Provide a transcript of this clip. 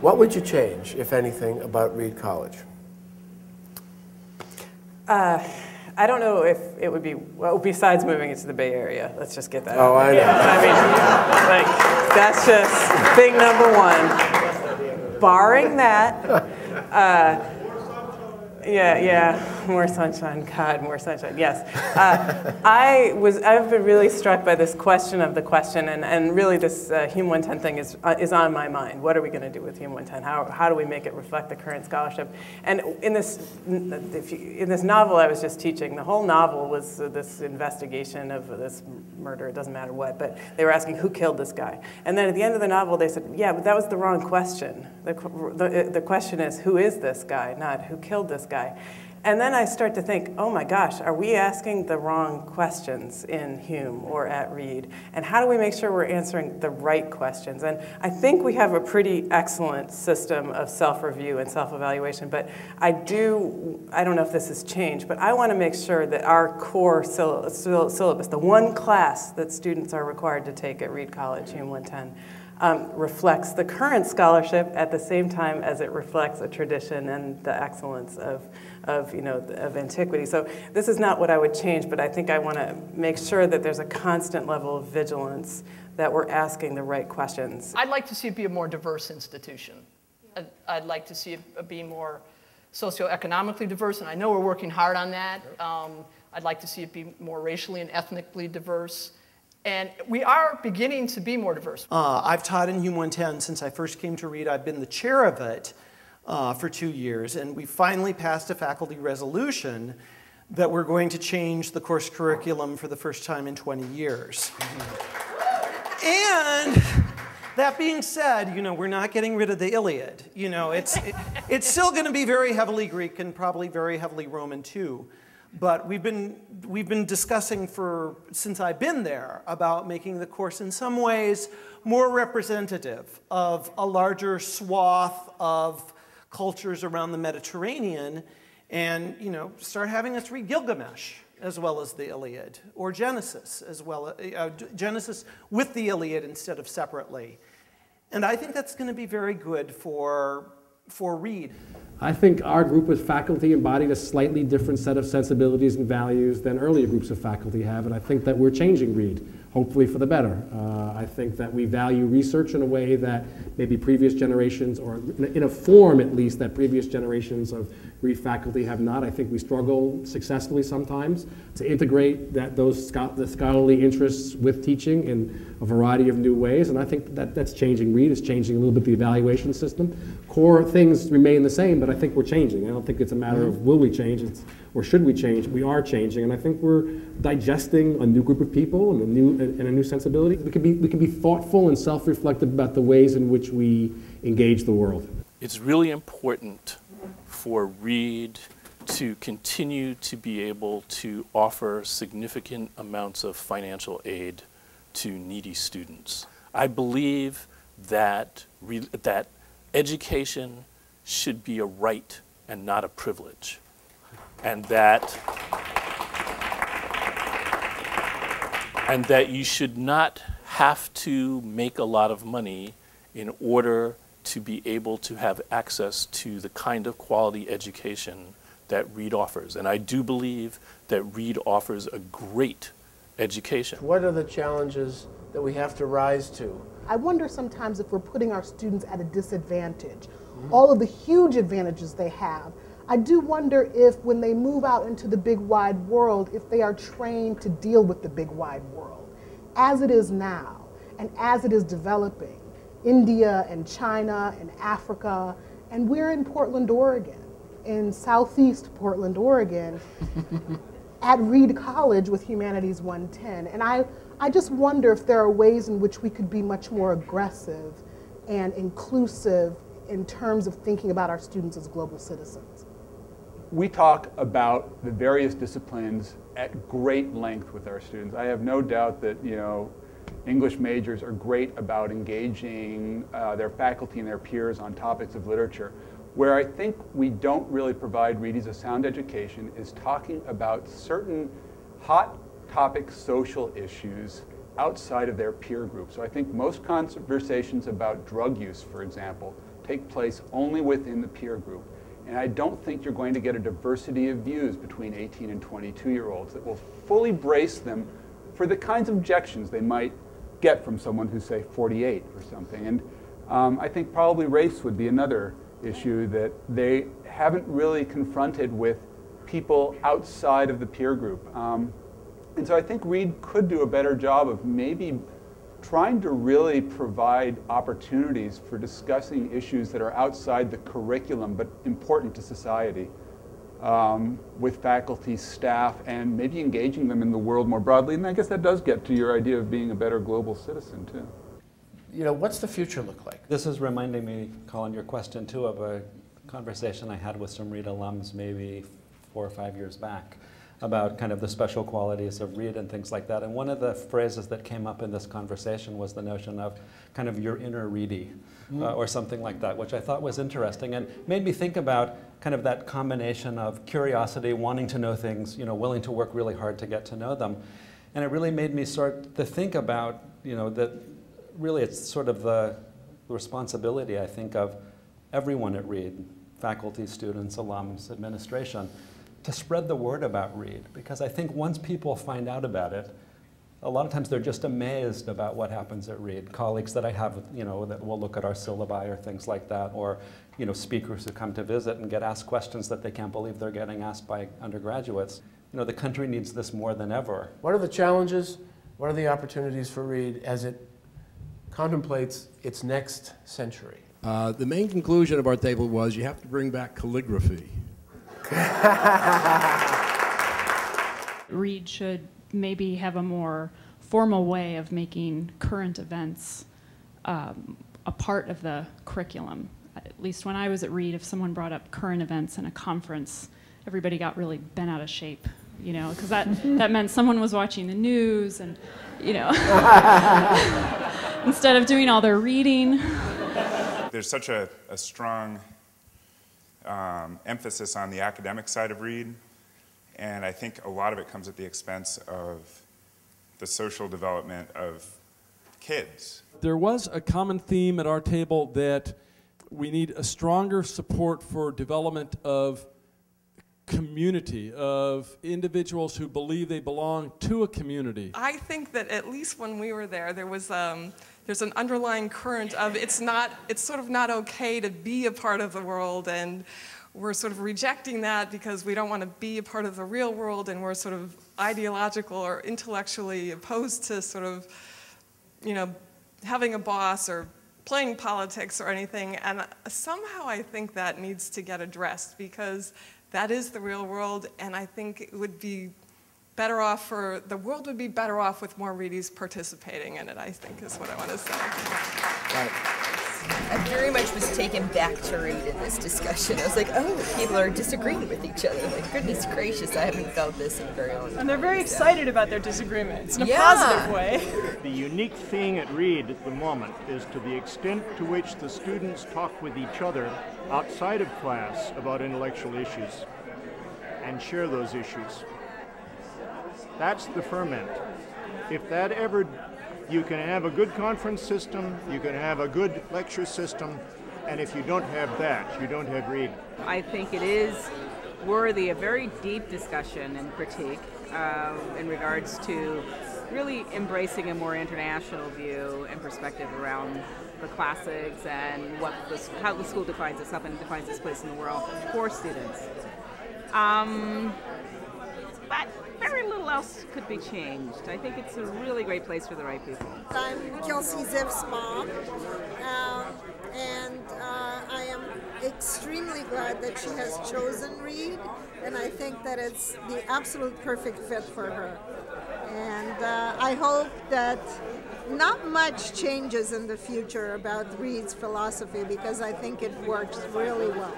What would you change, if anything, about Reed College? I don't know if it would be, well, besides moving it to the Bay Area. Let's just get that Oh, out. I know. I mean, like, that's just thing number one. Barring that, yeah, more sunshine. God, more sunshine. Yes, I've been really struck by this question of the question, and really this Hume 110 thing is on my mind. What are we going to do with Hume 110? How do we make it reflect the current scholarship? And in this novel I was just teaching, the whole novel was this investigation of this murder. It doesn't matter what, but they were asking who killed this guy. And then at the end of the novel they said, yeah, but that was the wrong question. The question is, who is this guy, not who killed this guy. And then I start to think, oh my gosh, are we asking the wrong questions in Hume or at Reed? And how do we make sure we're answering the right questions? And I think we have a pretty excellent system of self-review and self-evaluation, but I don't know if this has changed, but I want to make sure that our core syllabus, the one class that students are required to take at Reed College, Hume 110, reflects the current scholarship at the same time as it reflects a tradition and the excellence of antiquity. So this is not what I would change, but I think I want to make sure that there's a constant level of vigilance, that we're asking the right questions. I'd like to see it be a more diverse institution. I'd like to see it be more socioeconomically diverse, and I know we're working hard on that. I'd like to see it be more racially and ethnically diverse. And we are beginning to be more diverse. I've taught in Hume 110 since I first came to Reed. I've been the chair of it for 2 years, and we finally passed a faculty resolution that we're going to change the course curriculum for the first time in 20 years. And that being said, we're not getting rid of the Iliad. It's still going to be very heavily Greek and probably very heavily Roman too. But we've been discussing since I've been there about making the course in some ways more representative of a larger swath of cultures around the Mediterranean, and start having us read Gilgamesh as well as the Iliad, or Genesis as well, Genesis with the Iliad instead of separately. And I think that's going to be very good for Reed. I think our group of faculty embodied a slightly different set of sensibilities and values than earlier groups of faculty have, and I think that we're changing Reed, hopefully for the better. I think that we value research in a way that maybe previous generations, or in a form at least that previous generations of Reed faculty have not. I think we struggle successfully sometimes to integrate the scholarly interests with teaching in a variety of new ways, and I think that's changing Reed. It's changing a little bit the evaluation system. Core things remain the same, but I think we're changing. I don't think it's a matter of will we change, or should we change. We are changing, and I think we're digesting a new group of people and a new sensibility. We can be thoughtful and self-reflective about the ways in which we engage the world. It's really important for Reed to continue to be able to offer significant amounts of financial aid to needy students. I believe that education should be a right and not a privilege, and that you should not have to make a lot of money in order to be able to have access to the kind of quality education that Reed offers. And I do believe that Reed offers a great education. What are the challenges that we have to rise to? I wonder sometimes if we're putting our students at a disadvantage. All of the huge advantages they have. I do wonder if when they move out into the big wide world, if they are trained to deal with the big wide world. As it is now, and as it is developing, India and China and Africa, and we're in Portland, Oregon, in southeast Portland, Oregon, at Reed College with Humanities 110. And I just wonder if there are ways in which we could be much more aggressive and inclusive in terms of thinking about our students as global citizens. We talk about the various disciplines at great length with our students. I have no doubt that, English majors are great about engaging their faculty and their peers on topics of literature. Where I think we don't really provide Reedies a sound education is talking about certain hot topic social issues outside of their peer group. So I think most conversations about drug use, for example, take place only within the peer group. And I don't think you're going to get a diversity of views between 18 and 22-year-olds that will fully brace them for the kinds of objections they might get from someone who's, say, 48 or something. And I think probably race would be another issue that they haven't really confronted with people outside of the peer group. And so I think Reed could do a better job of maybe trying to really provide opportunities for discussing issues that are outside the curriculum but important to society with faculty, staff, and maybe engaging them in the world more broadly. And I guess that does get to your idea of being a better global citizen, too. You know, what's the future look like? This is reminding me, Colin, your question, too, of a conversation I had with some Reed alums maybe 4 or 5 years back about kind of the special qualities of Reed and things like that. And one of the phrases that came up in this conversation was the notion of kind of your inner Reedie, or something like that, which I thought was interesting and made me think about kind of that combination of curiosity, wanting to know things, you know, willing to work really hard to get to know them. And it really made me start to think about, you know, that really it's sort of the responsibility, I think, of everyone at Reed, faculty, students, alums, administration, to spread the word about Reed, because I think once people find out about it, a lot of times they're just amazed about what happens at Reed. Colleagues that I have, you know, that will look at our syllabi or things like that, or, you know, speakers who come to visit and get asked questions that they can't believe they're getting asked by undergraduates. You know, the country needs this more than ever. What are the challenges? What are the opportunities for Reed as it contemplates its next century? The main conclusion of our table was you have to bring back calligraphy. Reed should maybe have a more formal way of making current events a part of the curriculum. At least when I was at Reed, if someone brought up current events in a conference, everybody got really bent out of shape, you know, because that meant someone was watching the news and, you know, instead of doing all their reading. There's such a strong emphasis on the academic side of Reed, and I think a lot of it comes at the expense of the social development of kids. There was a common theme at our table that we need a stronger support for development of community, of individuals who believe they belong to a community. I think that at least when we were there, there was there's an underlying current of it's sort of not okay to be a part of the world, and we're sort of rejecting that because we don't want to be a part of the real world, and we're sort of ideological or intellectually opposed to sort of, you know, having a boss or playing politics or anything. And somehow I think that needs to get addressed, because that is the real world, and I think it would be better off the world would be better off with more Reedies participating in it, I think, is what I want to say. I very much was taken back to Reed in this discussion. I was like, oh, people are disagreeing with each other. Like, goodness gracious, I haven't felt this in a very long time. And they're very excited about their disagreements in a positive way. The unique thing at Reed at the moment is to the extent to which the students talk with each other outside of class about intellectual issues and share those issues. That's the ferment. If that ever, you can have a good conference system, you can have a good lecture system, and if you don't have that, you don't have Reed. I think it is worthy of very deep discussion and critique in regards to really embracing a more international view and perspective around the classics and how the school defines itself and defines its place in the world for students. But very little else could be changed. I think it's a really great place for the right people. I'm Kelsey Ziff's mom, and I am extremely glad that she has chosen Reed, and I think that it's the absolute perfect fit for her. And I hope that not much changes in the future about Reed's philosophy, because I think it works really well.